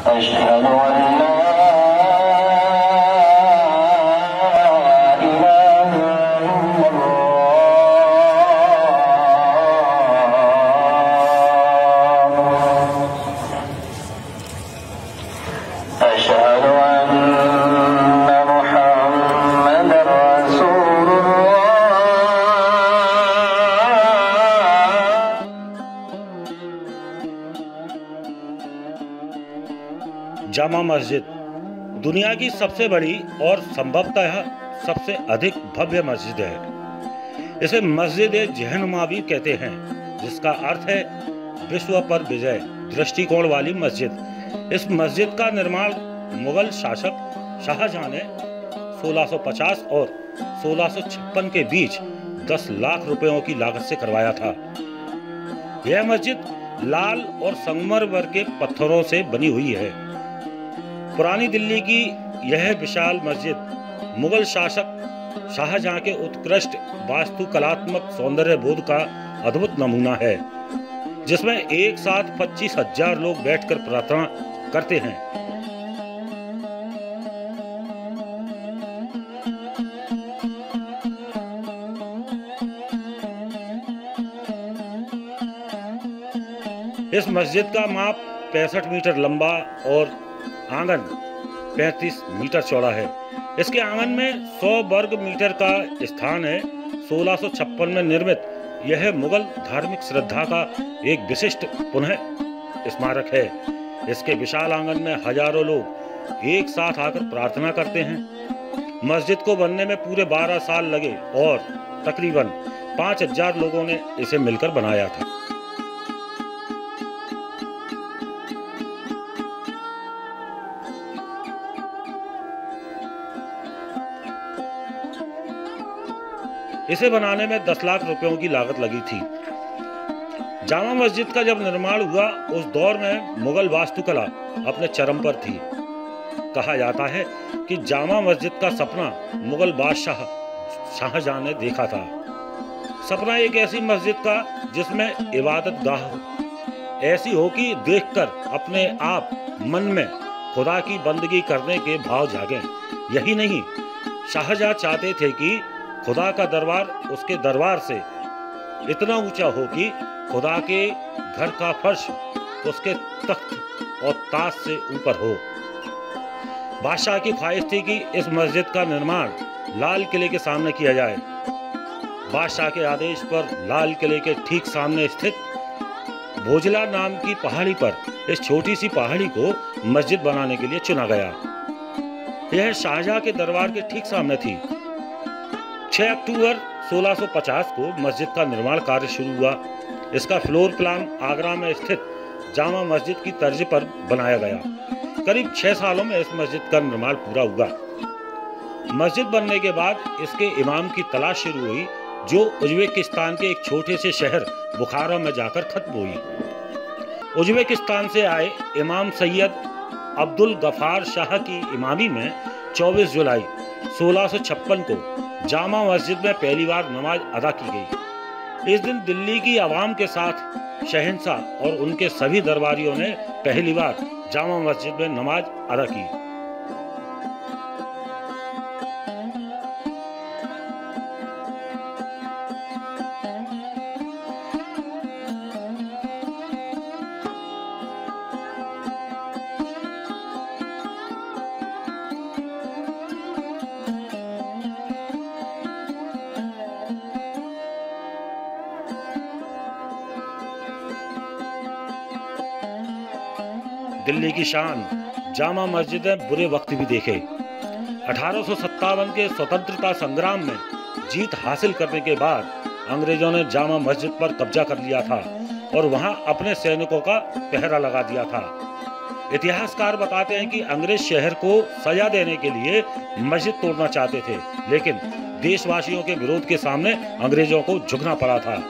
अशहदु अन ला जामा मस्जिद दुनिया की सबसे बड़ी और संभवतः सबसे अधिक भव्य मस्जिद है। इसे मस्जिद जहनुमा भी कहते हैं, जिसका अर्थ है विश्व पर विजय दृष्टिकोण वाली मस्जिद। इस मस्जिद का निर्माण मुगल शासक शाहजहां ने 1650 और 1656 के बीच 10 लाख रुपयों की लागत से करवाया था। यह मस्जिद लाल और संगमरमर के पत्थरों से बनी हुई है। पुरानी दिल्ली की यह विशाल मस्जिद मुगल शासक शाहजहां के उत्कृष्ट वास्तुकलात्मक सौंदर्य बोध का अद्भुत नमूना है, जिसमें एक साथ 25,000 लोग बैठकर प्रार्थना करते हैं। इस मस्जिद का माप 65 मीटर लंबा और आंगन 35 मीटर चौड़ा है। इसके आंगन में 100 वर्ग मीटर का स्थान है। 1656 में निर्मित यह मुगल धार्मिक श्रद्धा का एक विशिष्ट पुनः स्मारक है। इसके विशाल आंगन में हजारों लोग एक साथ आकर प्रार्थना करते हैं। मस्जिद को बनने में पूरे 12 साल लगे और तकरीबन 5,000 लोगों ने इसे मिलकर बनाया था। इसे बनाने में 10 लाख रुपयों की लागत लगी थी। जामा मस्जिद का जब निर्माण हुआ, उस दौर में मुगल वास्तुकला अपने चरम पर थी। कहा जाता है कि जामा मस्जिद का सपना मुगल बादशाह शाहजहां ने देखा था। सपना एक ऐसी मस्जिद का जिसमें इबादत गाह हो, ऐसी हो कि देखकर अपने आप मन में खुदा की बंदगी करने के भाव जागे। यही नहीं, शाहजहां चाहते थे कि खुदा का दरबार उसके दरबार से इतना ऊंचा हो कि खुदा के घर का फर्श उसके तख्त और ताज से ऊपर हो। बादशाह की ख्वाहिश थी कि इस मस्जिद का निर्माण लाल किले के सामने किया जाए। बादशाह के आदेश पर लाल किले के ठीक सामने स्थित भोजला नाम की पहाड़ी पर इस छोटी सी पहाड़ी को मस्जिद बनाने के लिए चुना गया। यह शाहजहां के दरबार के ठीक सामने थी। 6 अक्टूबर 1650 को मस्जिद का निर्माण कार्य शुरू हुआ। इसका फ्लोर प्लान आगरा में स्थित जामा मस्जिद की तर्ज पर बनाया गया। करीब 6 सालों में इस मस्जिद का निर्माण पूरा हुआ। मस्जिद बनने के बाद इसके इमाम की तलाश शुरू हुई, जो उज्बेकिस्तान के एक छोटे से शहर बुखारा में जाकर खत्म हुई। उज्बेकिस्तान से आए इमाम सैयद अब्दुल गफार शाह की इमामी में 24 जुलाई 1656 को जामा मस्जिद में पहली बार नमाज अदा की गई। इस दिन दिल्ली की आवाम के साथ शहंशाह और उनके सभी दरबारियों ने पहली बार जामा मस्जिद में नमाज अदा की। दिल्ली की शान जामा मस्जिद ने बुरे वक्त भी देखे। 1857 के स्वतंत्रता संग्राम में जीत हासिल करने के बाद अंग्रेजों ने जामा मस्जिद पर कब्जा कर लिया था और वहां अपने सैनिकों का पहरा लगा दिया था। इतिहासकार बताते हैं कि अंग्रेज शहर को सजा देने के लिए मस्जिद तोड़ना चाहते थे, लेकिन देशवासियों के विरोध के सामने अंग्रेजों को झुकना पड़ा था।